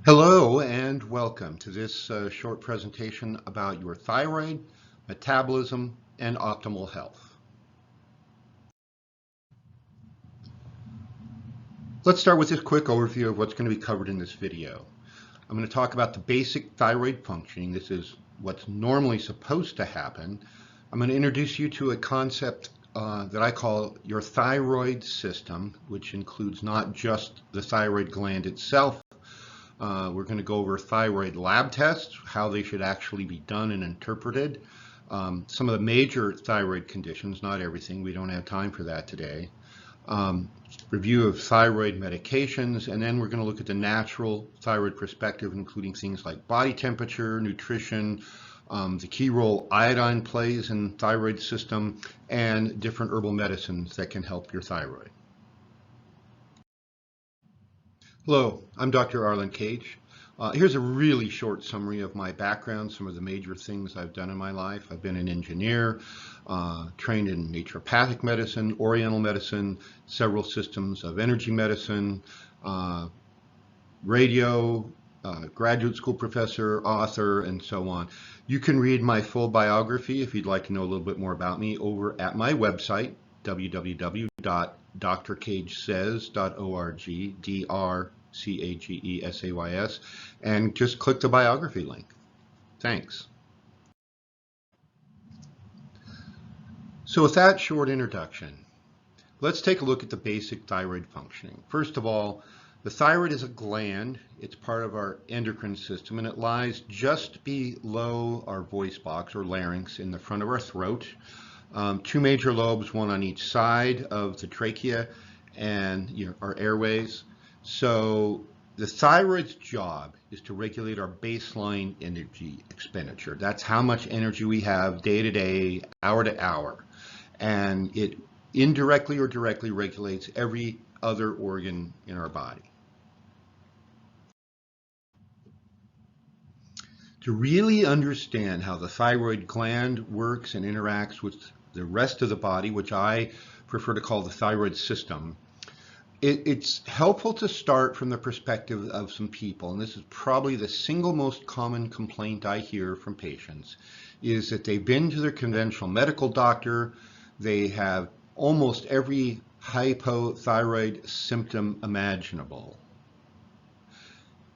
Hello and welcome to this short presentation about your thyroid, metabolism, and optimal health. Let's start with this quick overview of what's going to be covered in this video. I'm going to talk about the basic thyroid functioning. This is what's normally supposed to happen. I'm going to introduce you to a concept that I call your thyroid system, which includes not just the thyroid gland itself. We're going to go over thyroid lab tests, how they should actually be done and interpreted. Some of the major thyroid conditions, not everything, we don't have time for that today. Review of thyroid medications, and then we're going to look at the natural thyroid perspective, including things like body temperature, nutrition, the key role iodine plays in the thyroid system, and different herbal medicines that can help your thyroid. Hello, I'm Dr. Arlen Cage. Here's a really short summary of my background, some of the major things I've done in my life. I've been an engineer, trained in naturopathic medicine, oriental medicine, several systems of energy medicine, radio, graduate school professor, author, and so on. You can read my full biography if you'd like to know a little bit more about me over at my website, www.drcagesays.org, DRCAGESAYS, and just click the biography link. Thanks. So with that short introduction, let's take a look at the basic thyroid functioning. First of all, the thyroid is a gland. It's part of our endocrine system, and it lies just below our voice box or larynx in the front of our throat. Two major lobes, one on each side of the trachea and our airways. So the thyroid's job is to regulate our baseline energy expenditure. That's how much energy we have day to day, hour to hour. And it indirectly or directly regulates every other organ in our body. To really understand how the thyroid gland works and interacts with the rest of the body, which I prefer to call the thyroid system, it's helpful to start from the perspective of some people, and this is probably the single most common complaint I hear from patients, is that they've been to their conventional medical doctor, they have almost every hypothyroid symptom imaginable.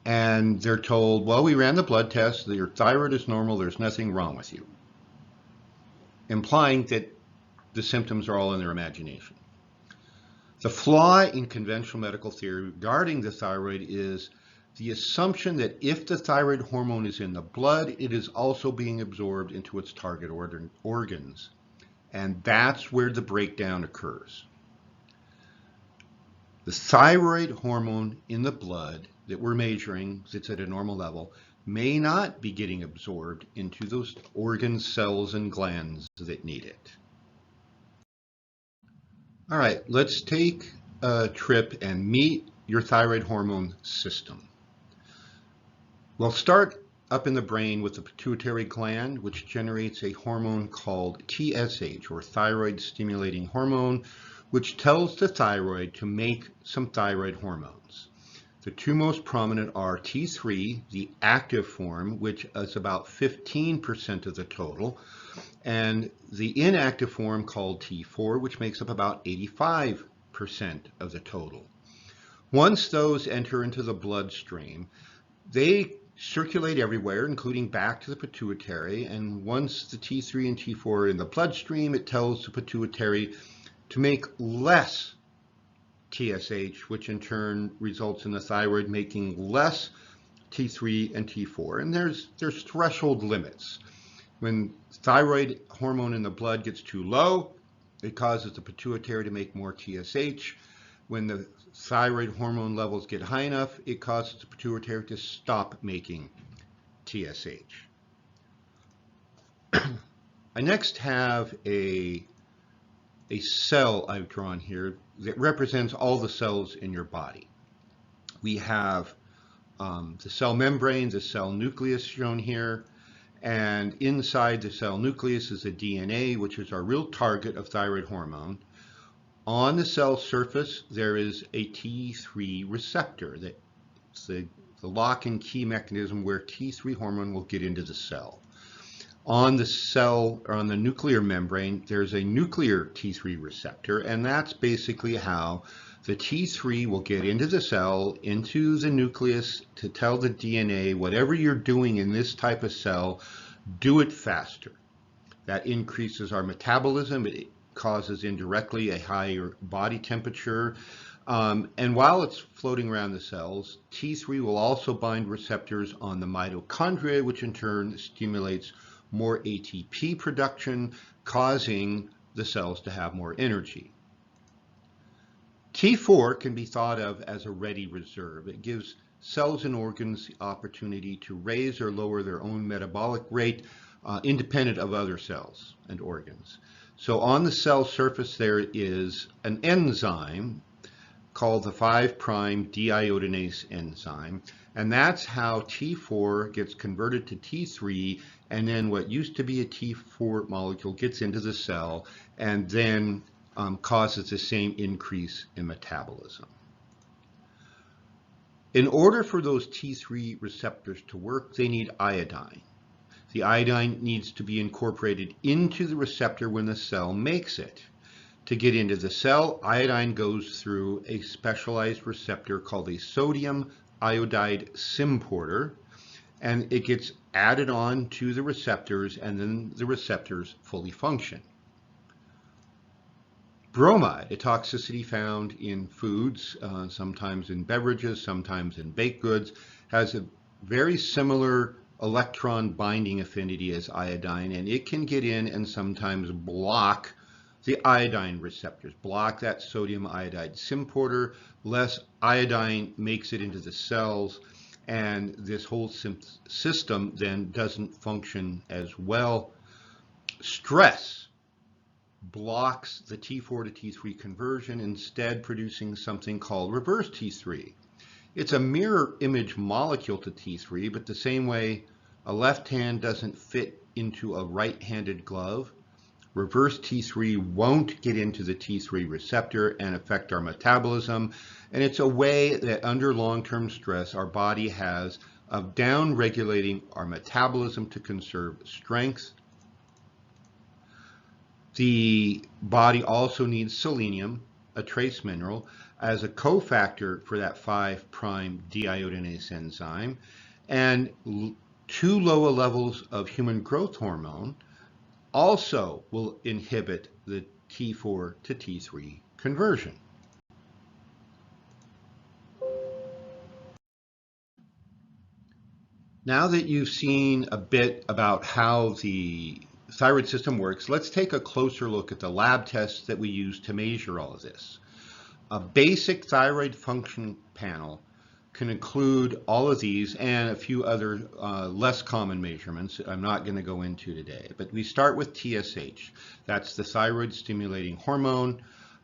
And they're told, well, we ran the blood test, your thyroid is normal, there's nothing wrong with you, implying that the symptoms are all in their imagination. The flaw in conventional medical theory regarding the thyroid is the assumption that if the thyroid hormone is in the blood, it is also being absorbed into its target organs. And that's where the breakdown occurs. The thyroid hormone in the blood that we're measuring, that's at a normal level, may not be getting absorbed into those organ cells and glands that need it. All right, let's take a trip and meet your thyroid hormone system. We'll start up in the brain with the pituitary gland, which generates a hormone called TSH, or thyroid stimulating hormone, which tells the thyroid to make some thyroid hormones. The two most prominent are T3, the active form, which is about 15% of the total, and the inactive form called T4, which makes up about 85% of the total. Once those enter into the bloodstream, they circulate everywhere, including back to the pituitary, and once the T3 and T4 are in the bloodstream, it tells the pituitary to make less TSH, which in turn results in the thyroid making less T3 and T4. And there's threshold limits. When thyroid hormone in the blood gets too low, it causes the pituitary to make more TSH. When the thyroid hormone levels get high enough, it causes the pituitary to stop making TSH. I next have a cell I've drawn here that represents all the cells in your body. We have the cell membrane, the cell nucleus shown here, and inside the cell nucleus is the DNA, which is our real target of thyroid hormone. On the cell surface, there is a T3 receptor that's the the lock and key mechanism where T3 hormone will get into the cell. On the cell, or on the nuclear membrane, there's a nuclear T3 receptor, and that's basically how the T3 will get into the cell, into the nucleus, to tell the DNA, whatever you're doing in this type of cell, do it faster. That increases our metabolism. It causes indirectly a higher body temperature. And while it's floating around the cells, T3 will also bind receptors on the mitochondria, which in turn stimulates more ATP production, causing the cells to have more energy. T4 can be thought of as a ready reserve. It gives cells and organs the opportunity to raise or lower their own metabolic rate independent of other cells and organs. So on the cell surface there is an enzyme called the 5' deiodinase enzyme, and that's how T4 gets converted to T3, and then what used to be a T4 molecule gets into the cell and then causes the same increase in metabolism. In order for those T3 receptors to work, they need iodine. The iodine needs to be incorporated into the receptor when the cell makes it. To get into the cell, iodine goes through a specialized receptor called a sodium iodide symporter, and it gets added on to the receptors, and then the receptors fully function. Bromide, a toxicity found in foods, sometimes in beverages, sometimes in baked goods, has a very similar electron binding affinity as iodine, and it can get in and sometimes block the iodine receptors, block that sodium iodide symporter. Less iodine makes it into the cells, and this whole system then doesn't function as well. Stress blocks the T4 to T3 conversion, instead producing something called reverse T3. It's a mirror image molecule to T3, but the same way a left hand doesn't fit into a right-handed glove, reverse T3 won't get into the T3 receptor and affect our metabolism. And it's a way that under long-term stress, our body has of down-regulating our metabolism to conserve strength. The body also needs selenium, a trace mineral, as a cofactor for that 5' deiodinase enzyme. And too low levels of human growth hormone also will inhibit the T4 to T3 conversion. Now that you've seen a bit about how the thyroid system works, let's take a closer look at the lab tests that we use to measure all of this. A basic thyroid function panel can include all of these and a few other less common measurements I'm not going to go into today. But we start with TSH. That's the thyroid stimulating hormone.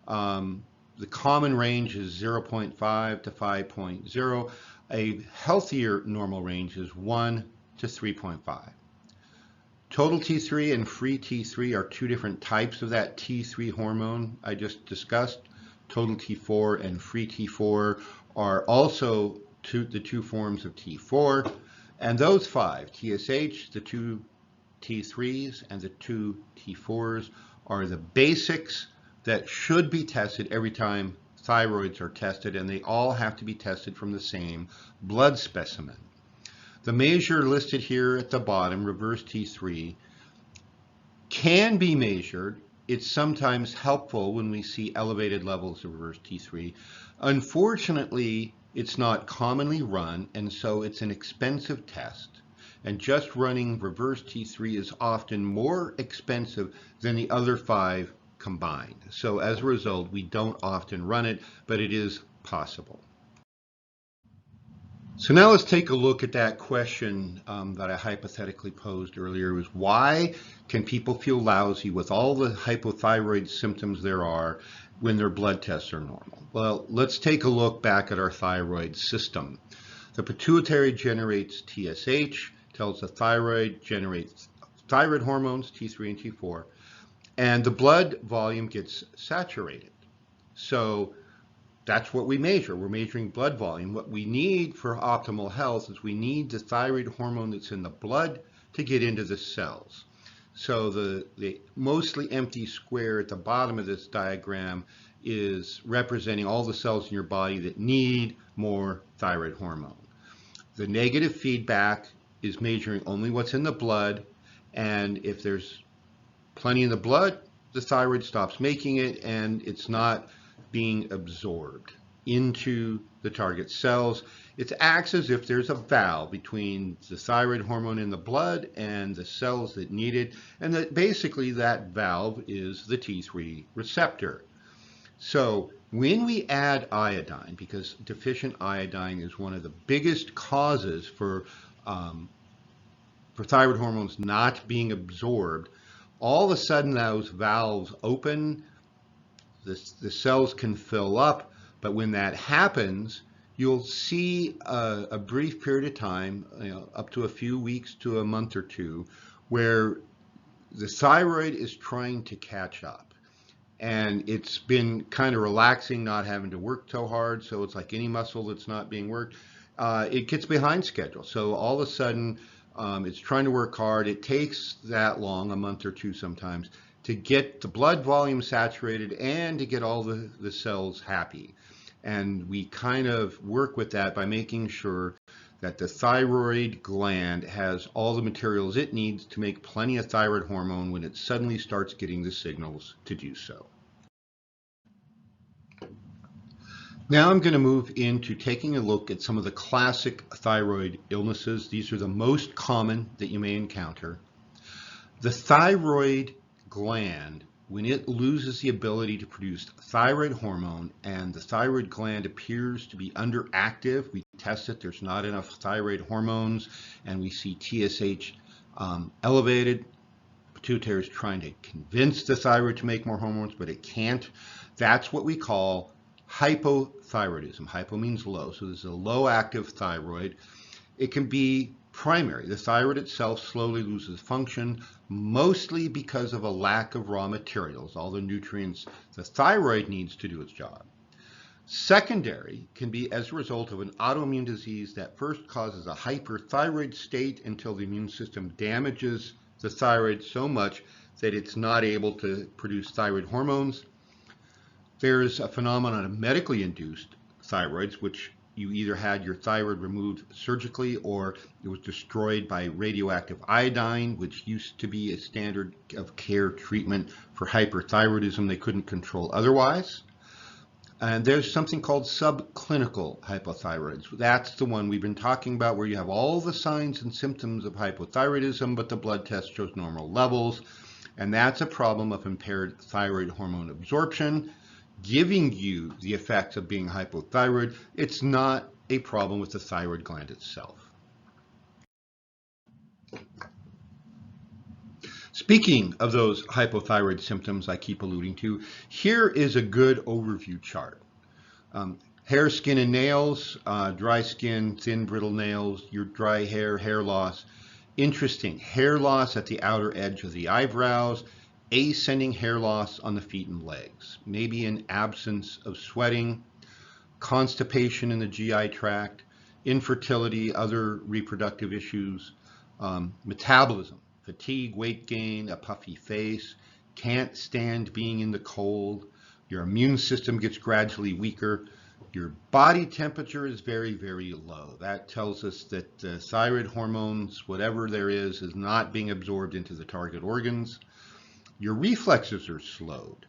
The common range is 0.5 to 5.0. A healthier normal range is 1 to 3.5. Total T3 and free T3 are two different types of that T3 hormone I just discussed. Total T4 and free T4 are also the two forms of T4, and those 5, TSH, the 2 T3s, and the 2 T4s, are the basics that should be tested every time thyroids are tested, and they all have to be tested from the same blood specimen. The measure listed here at the bottom, reverse T3, can be measured. It's sometimes helpful when we see elevated levels of reverse T3. Unfortunately, it's not commonly run, and so it's an expensive test. And just running reverse T3 is often more expensive than the other 5 combined. So as a result, we don't often run it, but it is possible. So now let's take a look at that question that I hypothetically posed earlier, was why can people feel lousy with all the hypothyroid symptoms there are when their blood tests are normal? Well, let's take a look back at our thyroid system. The pituitary generates TSH, tells the thyroid, generates thyroid hormones, T3 and T4, and the blood volume gets saturated. So that's what we measure. We're measuring blood volume. What we need for optimal health is we need the thyroid hormone that's in the blood to get into the cells. So the mostly empty square at the bottom of this diagram is representing all the cells in your body that need more thyroid hormone. The negative feedback is measuring only what's in the blood, and if there's plenty in the blood, the thyroid stops making it and it's not being absorbed into the target cells. It acts as if there's a valve between the thyroid hormone in the blood and the cells that need it, and that basically that valve is the T3 receptor. So when we add iodine, because deficient iodine is one of the biggest causes for thyroid hormones not being absorbed, all of a sudden those valves open, the cells can fill up, but when that happens, you'll see a brief period of time, up to a few weeks to a month or two, where the thyroid is trying to catch up. And it's been kind of relaxing, not having to work so hard, so it's like any muscle that's not being worked. It gets behind schedule. So all of a sudden, it's trying to work hard. It takes that long, a month or two sometimes, to get the blood volume saturated and to get all the cells happy. And we kind of work with that by making sure that the thyroid gland has all the materials it needs to make plenty of thyroid hormone when it suddenly starts getting the signals to do so. Now I'm going to move into taking a look at some of the classic thyroid illnesses. These are the most common that you may encounter. The thyroid gland, when it loses the ability to produce thyroid hormone and the thyroid gland appears to be underactive, we test it, there's not enough thyroid hormones, and we see TSH elevated. Pituitary is trying to convince the thyroid to make more hormones, but it can't. That's what we call hypothyroidism. Hypo means low, so this is a low active thyroid. It can be primary. The thyroid itself slowly loses function, mostly because of a lack of raw materials, all the nutrients the thyroid needs to do its job. Secondary can be as a result of an autoimmune disease that first causes a hyperthyroid state until the immune system damages the thyroid so much that it's not able to produce thyroid hormones. There's a phenomenon of medically induced thyroids, which you either had your thyroid removed surgically or it was destroyed by radioactive iodine, which used to be a standard of care treatment for hyperthyroidism they couldn't control otherwise. And there's something called subclinical hypothyroids. That's the one we've been talking about, where you have all the signs and symptoms of hypothyroidism, but the blood test shows normal levels. And that's a problem of impaired thyroid hormone absorption, giving you the effects of being hypothyroid. It's not a problem with the thyroid gland itself. Speaking of those hypothyroid symptoms I keep alluding to, here is a good overview chart. Hair, skin, and nails, dry skin, thin, brittle nails, your dry hair, hair loss. Interesting, hair loss at the outer edge of the eyebrows, ascending hair loss on the feet and legs, maybe an absence of sweating, constipation in the GI tract, infertility, other reproductive issues, metabolism, fatigue, weight gain, a puffy face, can't stand being in the cold, your immune system gets gradually weaker, your body temperature is very, very low. That tells us that the thyroid hormones, whatever there is not being absorbed into the target organs. Your reflexes are slowed.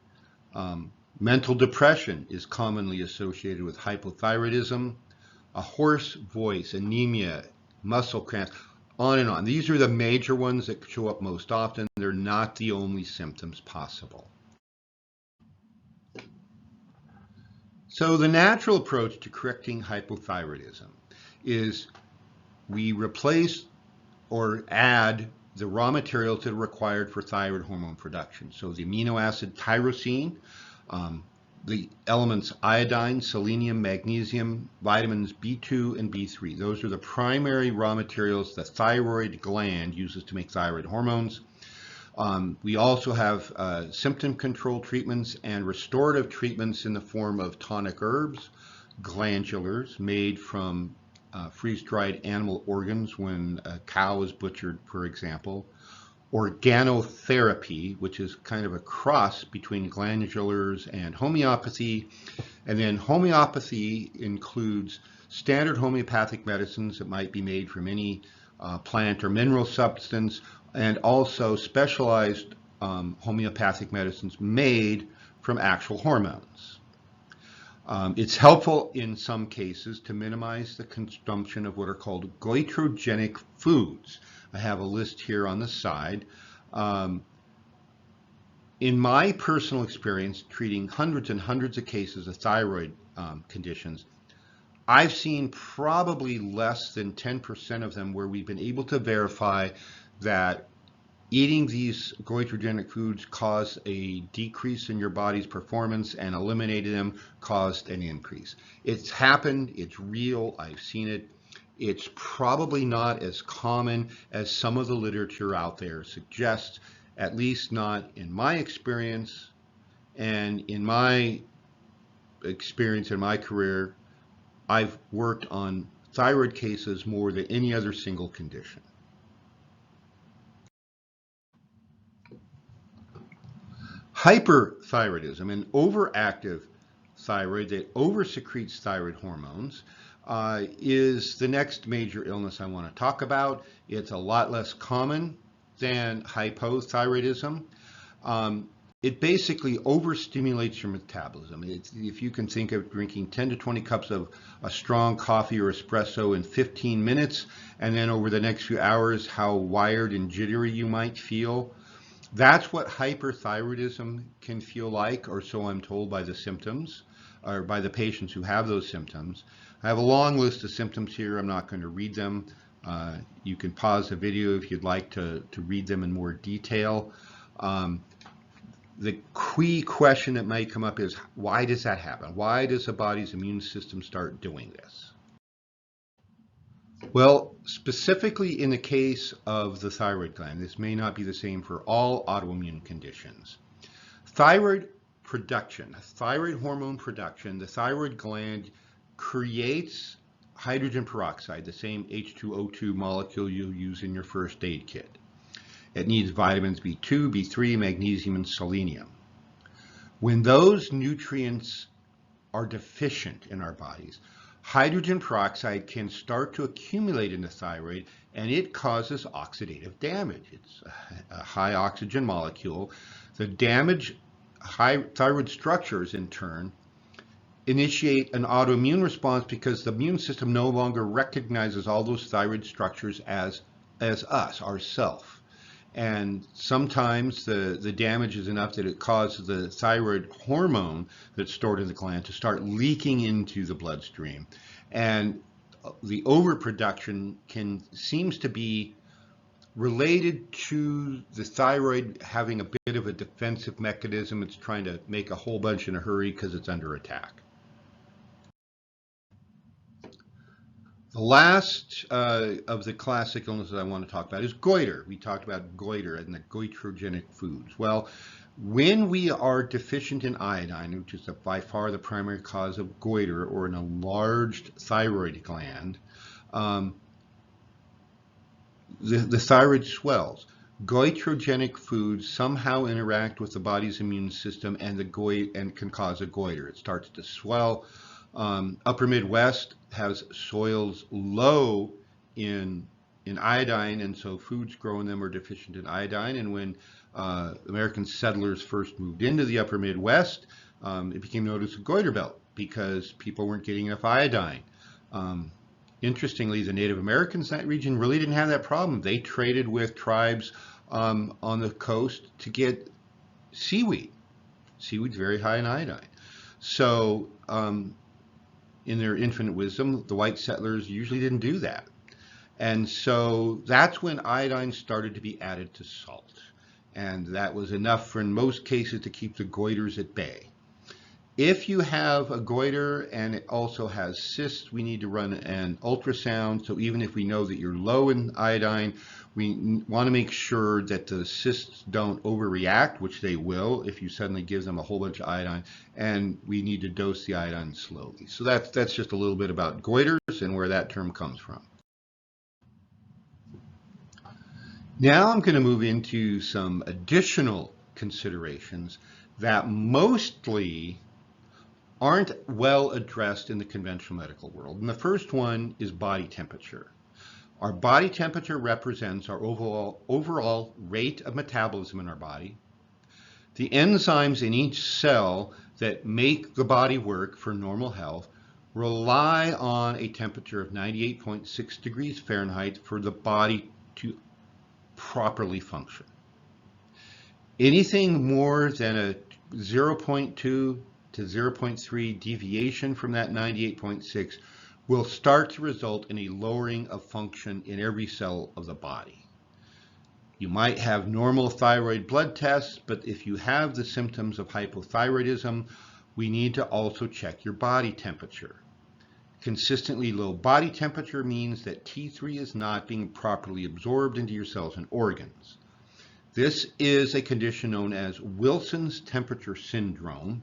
Mental depression is commonly associated with hypothyroidism. A hoarse voice, anemia, muscle cramps, on and on. These are the major ones that show up most often. They're not the only symptoms possible. So the natural approach to correcting hypothyroidism is we replace or add the raw materials that are required for thyroid hormone production. So the amino acid tyrosine, the elements iodine, selenium, magnesium, vitamins B2 and B3. Those are the primary raw materials the thyroid gland uses to make thyroid hormones. We also have symptom control treatments and restorative treatments in the form of tonic herbs, glandulars made from freeze-dried animal organs when a cow is butchered, for example, organotherapy, which is kind of a cross between glandulars and homeopathy. And then homeopathy includes standard homeopathic medicines that might be made from any plant or mineral substance, and also specialized homeopathic medicines made from actual hormones. It's helpful in some cases to minimize the consumption of what are called goitrogenic foods. I have a list here on the side. In my personal experience treating hundreds and hundreds of cases of thyroid conditions, I've seen probably less than 10% of them where we've been able to verify that eating these goitrogenic foods caused a decrease in your body's performance, and eliminating them caused an increase. It's happened, it's real, I've seen it. It's probably not as common as some of the literature out there suggests, at least not in my experience, and in my experience in my career, I've worked on thyroid cases more than any other single condition. Hyperthyroidism, an overactive thyroid that oversecretes thyroid hormones, is the next major illness I want to talk about. It's a lot less common than hypothyroidism. It basically overstimulates your metabolism. If you can think of drinking 10 to 20 cups of a strong coffee or espresso in 15 minutes, and then over the next few hours, how wired and jittery you might feel. That's what hyperthyroidism can feel like, or so I'm told by the symptoms, or by the patients who have those symptoms. I have a long list of symptoms here. I'm not going to read them. You can pause the video if you'd like to read them in more detail. The key question that might come up is, why does that happen? Why does the body's immune system start doing this? Well, specifically in the case of the thyroid gland, this may not be the same for all autoimmune conditions. Thyroid production, thyroid hormone production, the thyroid gland creates hydrogen peroxide, the same H2O2 molecule you'll use in your first aid kit. It needs vitamins B2, B3, magnesium, and selenium. When those nutrients are deficient in our bodies, hydrogen peroxide can start to accumulate in the thyroid, and it causes oxidative damage. It's a high oxygen molecule. The damaged thyroid structures, in turn, initiate an autoimmune response because the immune system no longer recognizes all those thyroid structures as us, ourself. And sometimes the damage is enough that it causes the thyroid hormone that's stored in the gland to start leaking into the bloodstream. And the overproduction seems to be related to the thyroid having a bit of a defensive mechanism. It's trying to make a whole bunch in a hurry because it's under attack. The last of the classic illnesses I want to talk about is goiter. We talked about goiter and the goitrogenic foods. Well, when we are deficient in iodine, which is by far the primary cause of goiter or an enlarged thyroid gland, the thyroid swells. Goitrogenic foods somehow interact with the body's immune system and can cause a goiter. It starts to swell. Upper Midwest has soils low in iodine, and so foods grown in them are deficient in iodine. And when American settlers first moved into the Upper Midwest, it became known as a goiter belt because people weren't getting enough iodine. Interestingly, the Native Americans in that region really didn't have that problem. They traded with tribes on the coast to get seaweed. Seaweed's very high in iodine. So in their infinite wisdom, the white settlers usually didn't do that. And so that's when iodine started to be added to salt. And that was enough for, in most cases, to keep the goiters at bay. If you have a goiter and it also has cysts, we need to run an ultrasound. So even if we know that you're low in iodine, we want to make sure that the cysts don't overreact, which they will if you suddenly give them a whole bunch of iodine, and we need to dose the iodine slowly. So that's just a little bit about goiters and where that term comes from. Now I'm going to move into some additional considerations that mostly aren't well addressed in the conventional medical world. And the first one is body temperature. Our body temperature represents our overall rate of metabolism in our body. The enzymes in each cell that make the body work for normal health rely on a temperature of 98.6 degrees Fahrenheit for the body to properly function. Anything more than a 0.2 to 0.3 deviation from that 98.6 will start to result in a lowering of function in every cell of the body. You might have normal thyroid blood tests, but if you have the symptoms of hypothyroidism, we need to also check your body temperature. Consistently low body temperature means that T3 is not being properly absorbed into your cells and organs. This is a condition known as Wilson's temperature syndrome,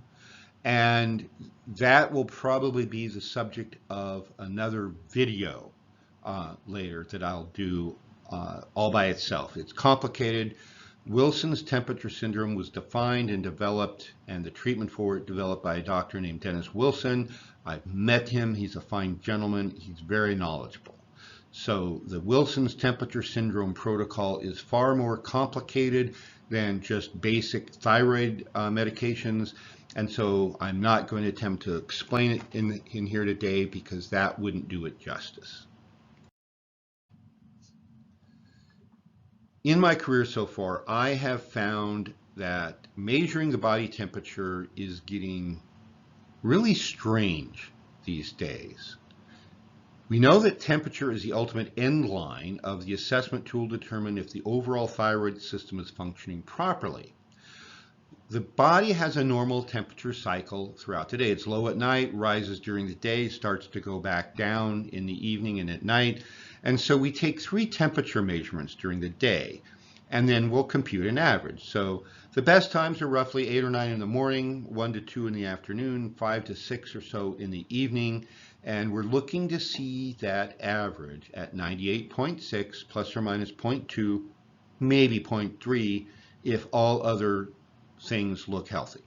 and that will probably be the subject of another video later that I'll do all by itself. It's complicated. Wilson's temperature syndrome was defined and developed, and the treatment for it developed by a doctor named Dennis Wilson. I've met him. He's a fine gentleman. He's very knowledgeable. So the Wilson's temperature syndrome protocol is far more complicated than just basic thyroid medications. And so I'm not going to attempt to explain it in here today because that wouldn't do it justice. In my career so far, I have found that measuring the body temperature is getting really strange these days. We know that temperature is the ultimate end line of the assessment tool to determine if the overall thyroid system is functioning properly. The body has a normal temperature cycle throughout the day. It's low at night, rises during the day, starts to go back down in the evening and at night. And so we take 3 temperature measurements during the day, and then we'll compute an average. So the best times are roughly 8 or 9 in the morning, 1 to 2 in the afternoon, 5 to 6 or so in the evening. And we're looking to see that average at 98.6 plus or minus 0.2, maybe 0.3 if all other things look healthy.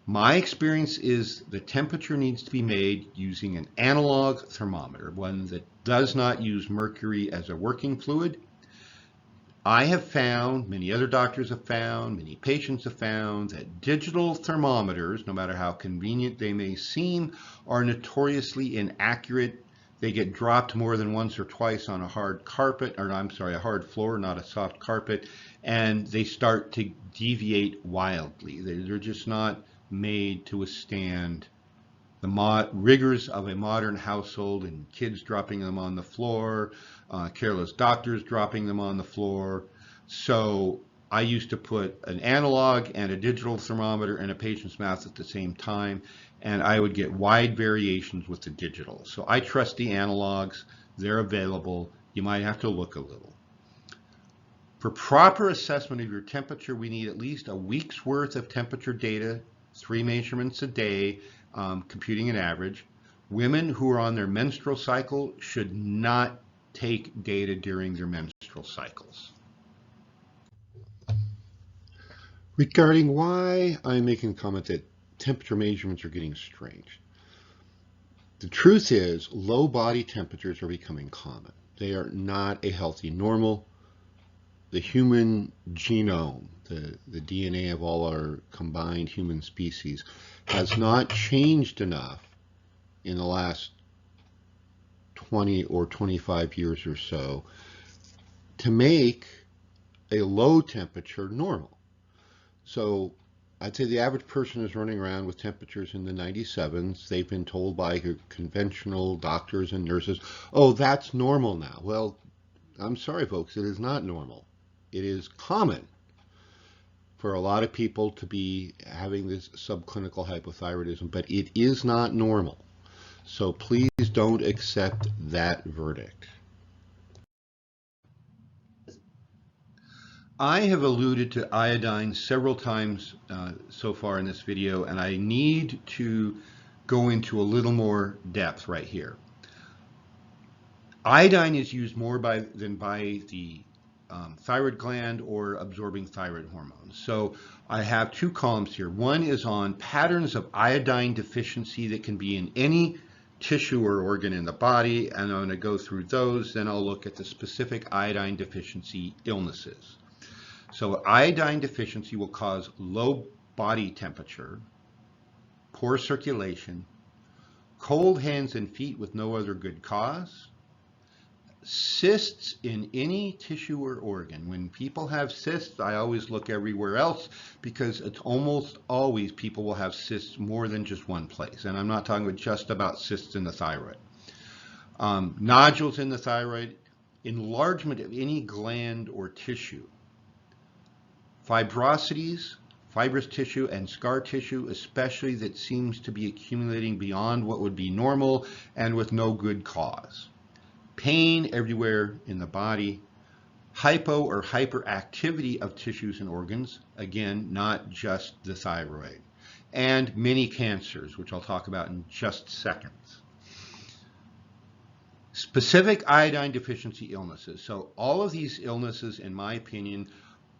My experience is the temperature needs to be made using an analog thermometer, one that does not use mercury as a working fluid. I have found, many other doctors have found, many patients have found that digital thermometers, no matter how convenient they may seem, are notoriously inaccurate. They get dropped more than once or twice on a hard carpet, or I'm sorry, a hard floor, not a soft carpet, and they start to deviate wildly. They're just not made to withstand the rigors of a modern household and kids dropping them on the floor, careless doctors dropping them on the floor. So I used to put an analog and a digital thermometer in a patient's mouth at the same time, and I would get wide variations with the digital. So I trust the analogs. They're available. You might have to look a little. For proper assessment of your temperature, we need at least a week's worth of temperature data, 3 measurements a day, computing an average. Women who are on their menstrual cycle should not take data during their menstrual cycles. Regarding why I'm making a comment that temperature measurements are getting strange. The truth is, low body temperatures are becoming common. They are not a healthy normal. The human genome, the DNA of all our combined human species, has not changed enough in the last 20 or 25 years or so to make a low temperature normal. So I'd say the average person is running around with temperatures in the 97s. They've been told by conventional doctors and nurses, oh, that's normal now. Well, I'm sorry, folks, it is not normal. It is common for a lot of people to be having this subclinical hypothyroidism, but it is not normal. So please don't accept that verdict. I have alluded to iodine several times so far in this video, and I need to go into a little more depth right here. Iodine is used more than by the thyroid gland or absorbing thyroid hormones. So I have two columns here. One is on patterns of iodine deficiency that can be in any tissue or organ in the body, and I'm going to go through those. Then I'll look at the specific iodine deficiency illnesses. So iodine deficiency will cause low body temperature, poor circulation, cold hands and feet with no other good cause, cysts in any tissue or organ. When people have cysts, I always look everywhere else because it's almost always people will have cysts more than just one place. And I'm not talking just about cysts in the thyroid. Nodules in the thyroid, enlargement of any gland or tissue, fibrosities, fibrous tissue and scar tissue, especially that seems to be accumulating beyond what would be normal and with no good cause. Pain everywhere in the body, hypo or hyperactivity of tissues and organs, again, not just the thyroid, and many cancers, which I'll talk about in just seconds. Specific iodine deficiency illnesses. So all of these illnesses, in my opinion,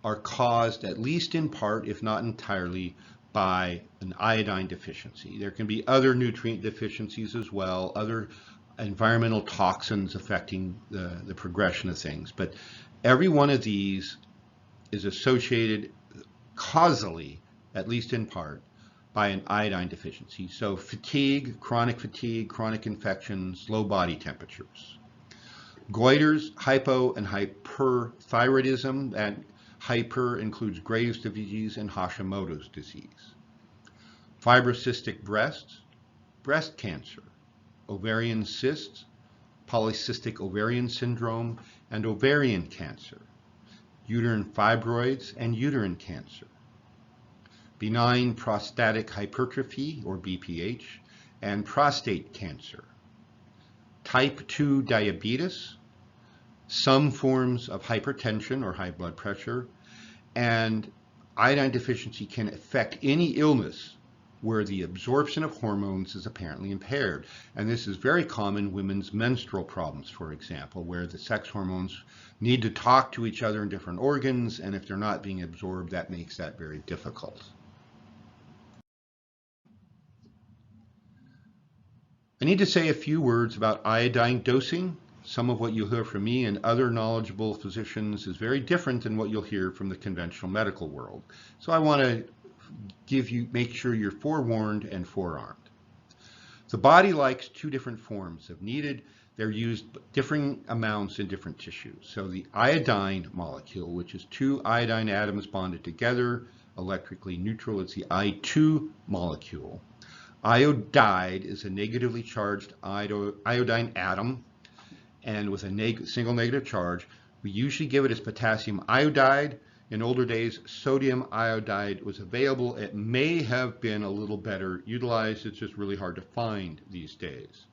are caused at least in part, if not entirely, by an iodine deficiency. There can be other nutrient deficiencies as well, other environmental toxins affecting the progression of things. But every one of these is associated causally, at least in part, by an iodine deficiency. So fatigue, chronic infections, low body temperatures. Goiters, hypo and hyperthyroidism, and hyper includes Graves' disease and Hashimoto's disease. Fibrocystic breasts, breast cancer, ovarian cysts, polycystic ovarian syndrome, and ovarian cancer, uterine fibroids and uterine cancer, benign prostatic hypertrophy, or BPH, and prostate cancer, type 2 diabetes, some forms of hypertension or high blood pressure, and iodine deficiency can affect any illness where the absorption of hormones is apparently impaired. And this is very common in women's menstrual problems, for example, where the sex hormones need to talk to each other in different organs, and if they're not being absorbed, that makes that very difficult. I need to say a few words about iodine dosing. Some of what you'll hear from me and other knowledgeable physicians is very different than what you'll hear from the conventional medical world. So I want to make sure you're forewarned and forearmed. The body likes two different forms if needed. They're used differing amounts in different tissues. So the iodine molecule, which is two iodine atoms bonded together, electrically neutral, it's the I2 molecule. Iodide is a negatively charged iodine atom, and with a single negative charge. We usually give it as potassium iodide. In older days, sodium iodide was available. It may have been a little better utilized. It's just really hard to find these days.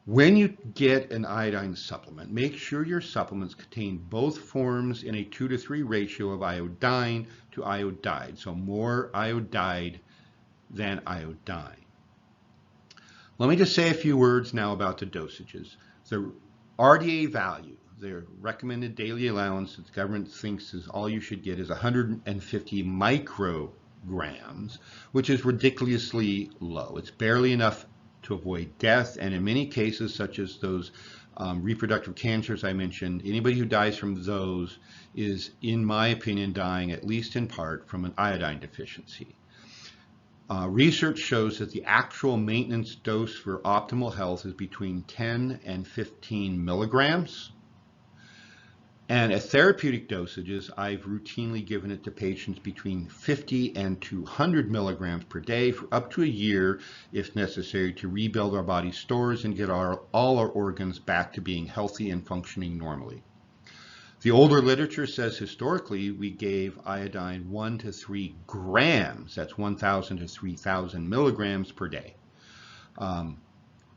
When you get an iodine supplement, make sure your supplements contain both forms in a 2:3 ratio of iodine to iodide. So more iodide than iodine. Let me just say a few words now about the dosages. The RDA value, the recommended daily allowance that the government thinks is all you should get, is 150 micrograms, which is ridiculously low. It's barely enough to avoid death, and in many cases, such as those reproductive cancers I mentioned, anybody who dies from those is, in my opinion, dying at least in part from an iodine deficiency. Research shows that the actual maintenance dose for optimal health is between 10 and 15 milligrams. And at therapeutic dosages, I've routinely given it to patients between 50 and 200 milligrams per day for up to a year, if necessary, to rebuild our body's stores and get all our organs back to being healthy and functioning normally. The older literature says historically we gave iodine 1 to 3 grams, that's 1,000 to 3,000 milligrams per day.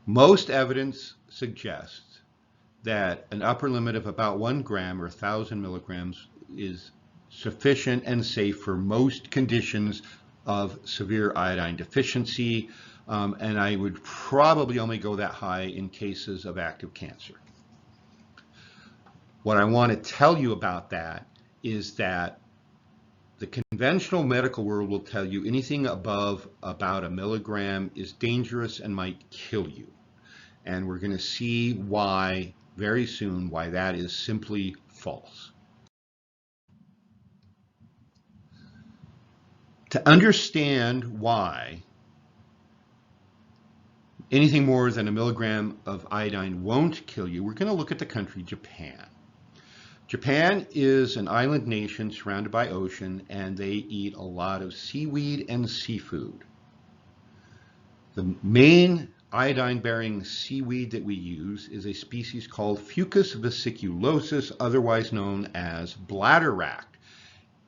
Most evidence suggests that an upper limit of about 1 gram or 1,000 milligrams is sufficient and safe for most conditions of severe iodine deficiency, and I would probably only go that high in cases of active cancer. What I want to tell you about that is that the conventional medical world will tell you anything above about 1 milligram is dangerous and might kill you. And we're going to see why very soon, why that is simply false. To understand why anything more than 1 milligram of iodine won't kill you, we're going to look at the country Japan. Japan is an island nation surrounded by ocean, and they eat a lot of seaweed and seafood. The main iodine-bearing seaweed that we use is a species called Fucus vesiculosus, otherwise known as bladderwrack.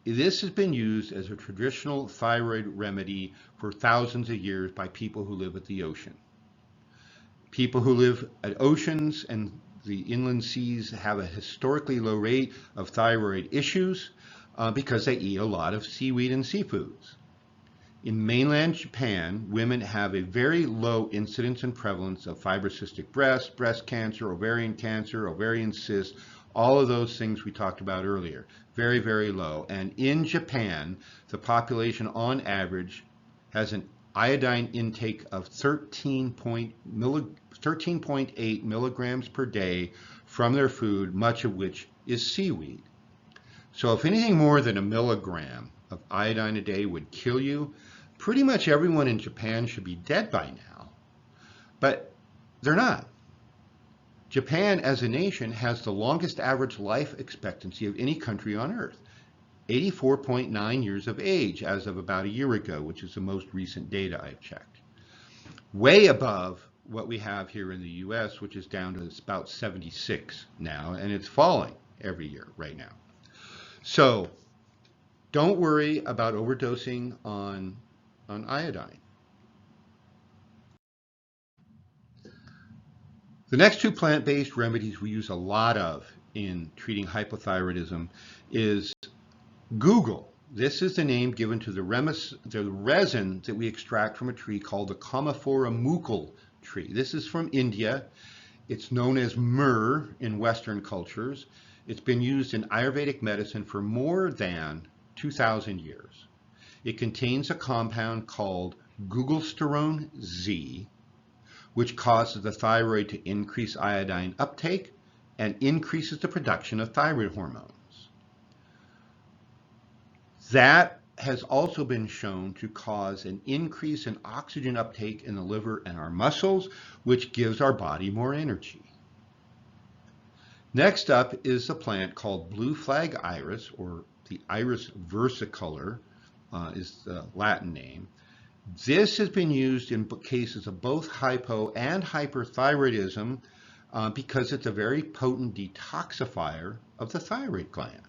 This has been used as a traditional thyroid remedy for thousands of years by people who live at the ocean. People who live at oceans and the inland seas have a historically low rate of thyroid issues because they eat a lot of seaweed and seafoods. In mainland Japan, women have a very low incidence and prevalence of fibrocystic breast cancer, ovarian cysts, all of those things we talked about earlier. Very, very low. And in Japan, the population on average has an iodine intake of 13.8 milligrams per day from their food, much of which is seaweed. So if anything more than 1 milligram of iodine a day would kill you, pretty much everyone in Japan should be dead by now. But they're not. Japan as a nation has the longest average life expectancy of any country on earth. 84.9 years of age as of about a year ago, which is the most recent data I've checked. Way above what we have here in the US, which is down to about 76 now, and it's falling every year right now. So don't worry about overdosing on iodine. The next two plant-based remedies we use a lot of in treating hypothyroidism is Google. This is the name given to the resin that we extract from a tree called the Commiphora mucal tree. This is from India. It's known as myrrh in Western cultures. It's been used in Ayurvedic medicine for more than 2,000 years. It contains a compound called gugulsterone Z, which causes the thyroid to increase iodine uptake and increases the production of thyroid hormones. That has also been shown to cause an increase in oxygen uptake in the liver and our muscles, which gives our body more energy. Next up is a plant called blue flag iris, or the iris versicolor is the Latin name. This has been used in cases of both hypo and hyperthyroidism because it's a very potent detoxifier of the thyroid gland.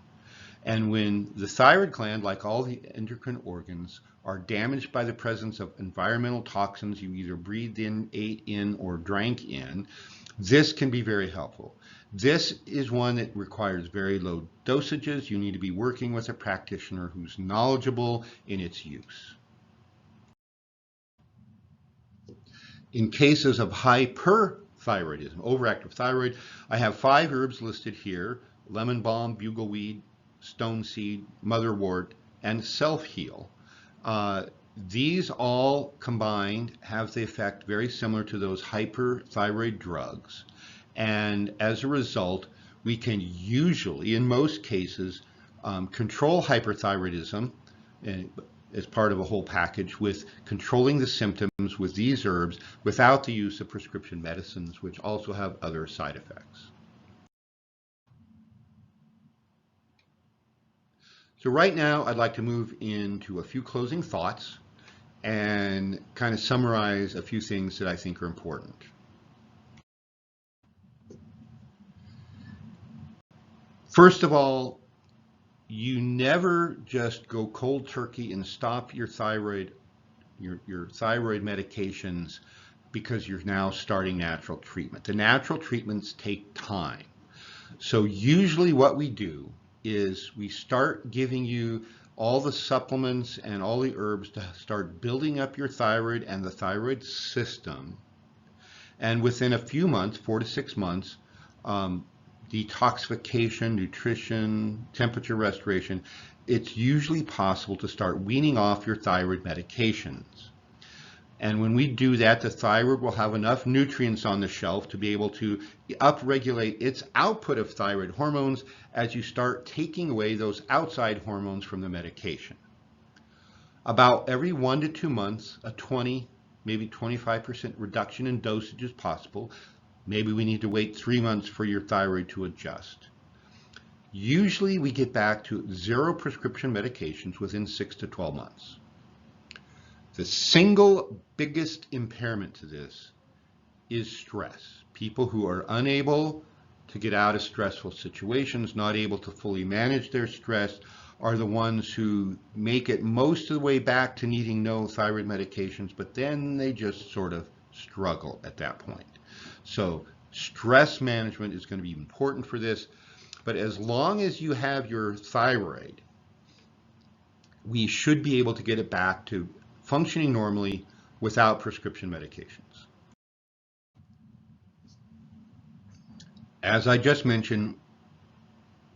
And when the thyroid gland, like all the endocrine organs, are damaged by the presence of environmental toxins you either breathed in, ate in, or drank in, this can be very helpful. This is one that requires very low dosages. You need to be working with a practitioner who's knowledgeable in its use. In cases of hyperthyroidism, overactive thyroid, I have 5 herbs listed here: lemon balm, bugleweed, stone seed, motherwort, and self-heal. These all combined have the effect very similar to those hyperthyroid drugs. And as a result, we can usually, in most cases, control hyperthyroidism as part of a whole package with controlling the symptoms with these herbs without the use of prescription medicines, which also have other side effects. So right now, I'd like to move into a few closing thoughts and kind of summarize a few things that I think are important. First of all, you never just go cold turkey and stop your thyroid medications because you're now starting natural treatment. The natural treatments take time. So usually what we do is we start giving you all the supplements and all the herbs to start building up your thyroid and the thyroid system. And within a few months, 4 to 6 months, detoxification, nutrition, temperature restoration, it's usually possible to start weaning off your thyroid medications. And when we do that, the thyroid will have enough nutrients on the shelf to be able to upregulate its output of thyroid hormones as you start taking away those outside hormones from the medication. About every 1 to 2 months, a 20, maybe 25% reduction in dosage is possible. Maybe we need to wait 3 months for your thyroid to adjust. Usually we get back to 0 prescription medications within 6 to 12 months. The single biggest impairment to this is stress. People who are unable to get out of stressful situations, not able to fully manage their stress, are the ones who make it most of the way back to needing no thyroid medications, but then they just sort of struggle at that point. So stress management is going to be important for this, but as long as you have your thyroid, we should be able to get it back to functioning normally without prescription medications. As I just mentioned,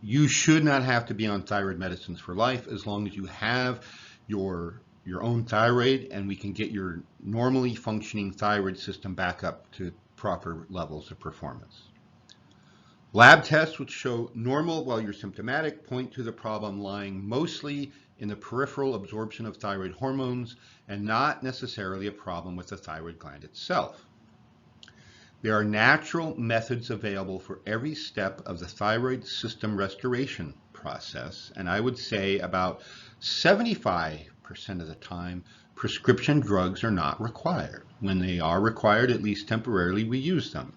you should not have to be on thyroid medicines for life as long as you have your own thyroid and we can get your normally functioning thyroid system back up to proper levels of performance. Lab tests which show normal while you're symptomatic point to the problem lying mostly in the peripheral absorption of thyroid hormones and not necessarily a problem with the thyroid gland itself. There are natural methods available for every step of the thyroid system restoration process, and I would say about 75% of the time prescription drugs are not required. When they are required, at least temporarily, we use them.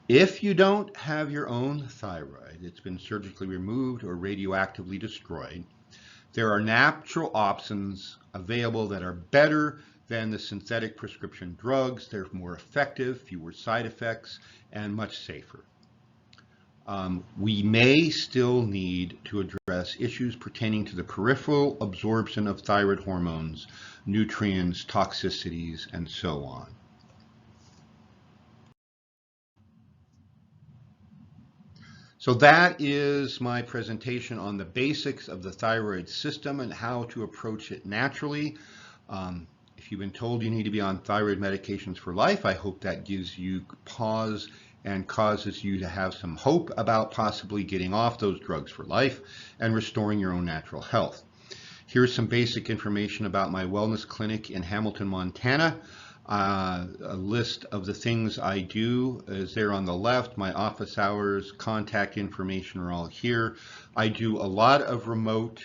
If you don't have your own thyroid, it's been surgically removed or radioactively destroyed, there are natural options available that are better than the synthetic prescription drugs. They're more effective, fewer side effects, and much safer. We may still need to address issues pertaining to the peripheral absorption of thyroid hormones, nutrients, toxicities, and so on. So that is my presentation on the basics of the thyroid system and how to approach it naturally. If you've been told you need to be on thyroid medications for life, I hope that gives you pause and causes you to have some hope about possibly getting off those drugs for life and restoring your own natural health. Here's some basic information about my wellness clinic in Hamilton, Montana. A list of the things I do is there on the left. My office hours, contact information are all here. I do a lot of remote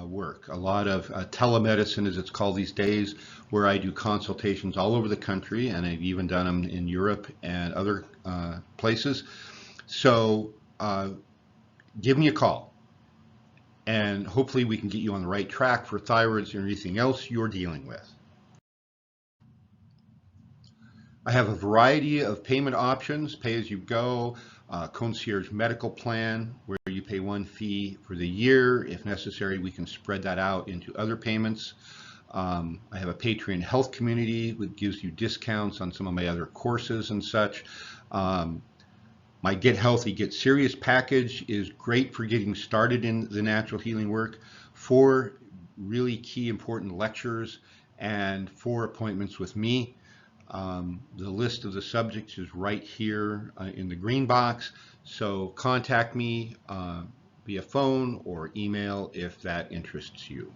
work, a lot of telemedicine as it's called these days, where I do consultations all over the country, and I've even done them in Europe and other places. So give me a call and hopefully we can get you on the right track for thyroids or anything else you're dealing with. I have a variety of payment options: pay-as-you-go, concierge medical plan, where you pay one fee for the year. If necessary, we can spread that out into other payments. I have a Patreon health community that gives you discounts on some of my other courses and such. My Get Healthy, Get Serious package is great for getting started in the natural healing work. 4 really key important lectures and 4 appointments with me. The list of the subjects is right here in the green box, so contact me via phone or email if that interests you.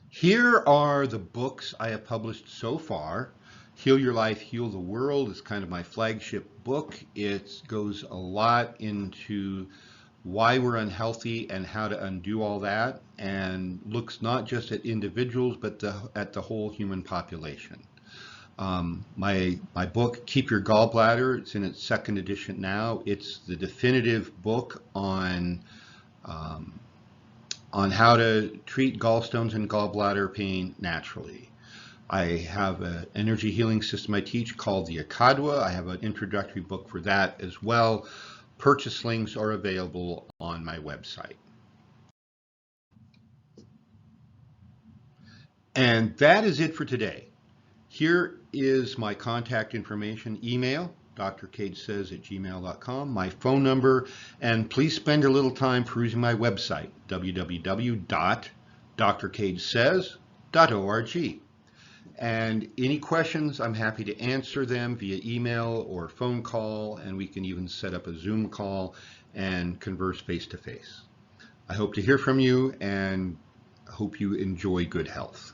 Here are the books I have published so far. Heal Your Life, Heal the World is kind of my flagship book. It goes a lot into why we're unhealthy and how to undo all that, and looks not just at individuals but at the whole human population. My book, Keep Your Gallbladder, it's in its second edition now. It's the definitive book on how to treat gallstones and gallbladder pain naturally. I have an energy healing system I teach called the Akadwa. I have an introductory book for that as well. Purchase links are available on my website. And that is it for today. Here is my contact information, email, drcagesays@gmail.com, my phone number, and please spend a little time perusing my website, www.drcagesays.org. And any questions, I'm happy to answer them via email or phone call, and we can even set up a Zoom call and converse face-to-face. I hope to hear from you and hope you enjoy good health.